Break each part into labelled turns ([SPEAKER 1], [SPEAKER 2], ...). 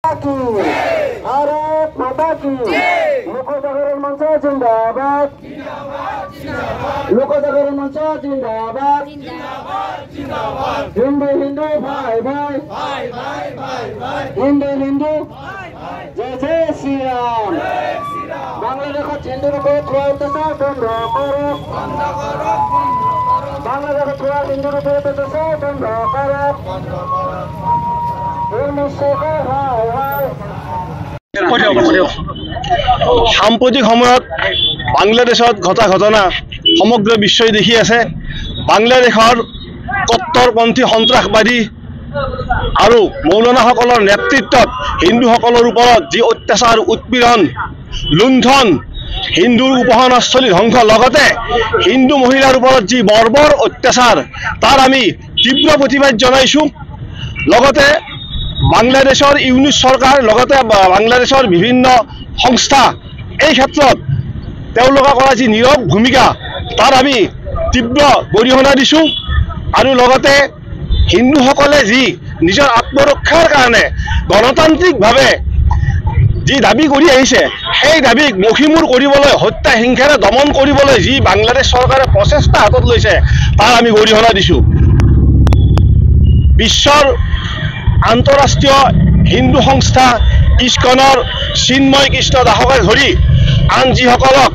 [SPEAKER 1] भारत माता की लोकजागरण मंच जिंदाबाद लोकजागरण मंच जिंदाबाद हिंदू हिंदू भाई भाई हिंदू हिंदू जय जय श्री राम बांग्लादेश हिंदू अत्याचार बंद करो बांग्लादेश हिंदू अत्याचार बंद करो
[SPEAKER 2] সাম্প্রতিক সময়ত বাংলাদেশত ঘটা ঘটনা সমগ্র বিশ্বই দেখি আছে। বাংলাদেশৰ কট্টৰপন্থী সন্ত্ৰাসবাদী আৰু মৌলানাসকলৰ নেতৃত্বত হিন্দুসকলৰ ওপৰত যি অত্যাচাৰ উৎপীড়ন লুণ্ঠন হিন্দুৰ উপাসনাস্থলী ধ্বংস লগতে হিন্দু মহিলাৰ ওপৰত যি বৰ্বৰ অত্যাচাৰ তাৰ আমি তীব্ৰ প্ৰতিবাদ জনাইছো। লগতে বাংলাদেশৰ ইউনিট চৰকাৰ লগতে বাংলাদেশৰ বিভিন্ন সংস্থা এই ক্ষেত্ৰত তেওঁলোকে কৰা যি নীৰৱ ভূমিকা তাৰ আমি তীব্ৰ গৰিহণা দিছোঁ। আৰু লগতে হিন্দুসকলে যি নিজৰ আত্মৰক্ষাৰ কাৰণে গণতান্ত্ৰিকভাৱে যি দাবী কৰি আহিছে সেই দাবীক মষিমূৰ কৰিবলৈ হত্যা হিংসাৰে দমন কৰিবলৈ যি বাংলাদেশ চৰকাৰে প্ৰচেষ্টা হাতত লৈছে তাৰ আমি গৰিহণা দিছোঁ। বিশ্বৰ আন্তঃৰাষ্ট্ৰীয় হিন্দু সংস্থা ইস্কনৰ চিন্ময় কৃষ্ণ দাসকে ধৰি আন যিসকলক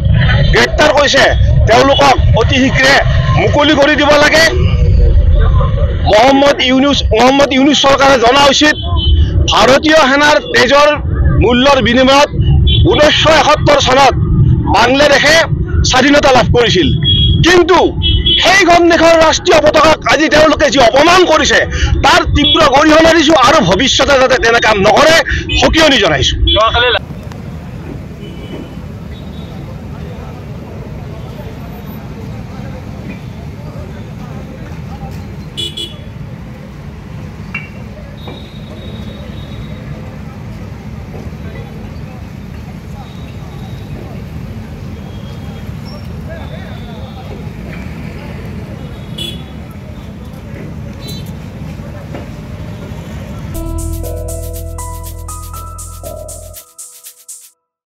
[SPEAKER 2] গ্ৰেপ্তাৰ কৰিছে তেওঁলোকক অতি শীঘ্ৰে মুকলি কৰি দিব লাগে। মহম্মদ ইউনুছ চৰকাৰে জনা উচিত ভাৰতীয় সেনাৰ তেজৰ মূল্যৰ বিনিময়ত 1971 চনত বাংলাদেশে স্বাধীনতা লাভ কৰিছিল, কিন্তু সেইখন দেশৰ ৰাষ্ট্ৰীয় পতাকাক আজি তেওঁলোকে যি অপমান কৰিছে তাৰ তীব্ৰ গৰিহণা দিছোঁ আৰু ভৱিষ্যতে যাতে তেনে কাম নকৰে সকীয়নি জনাইছোঁ।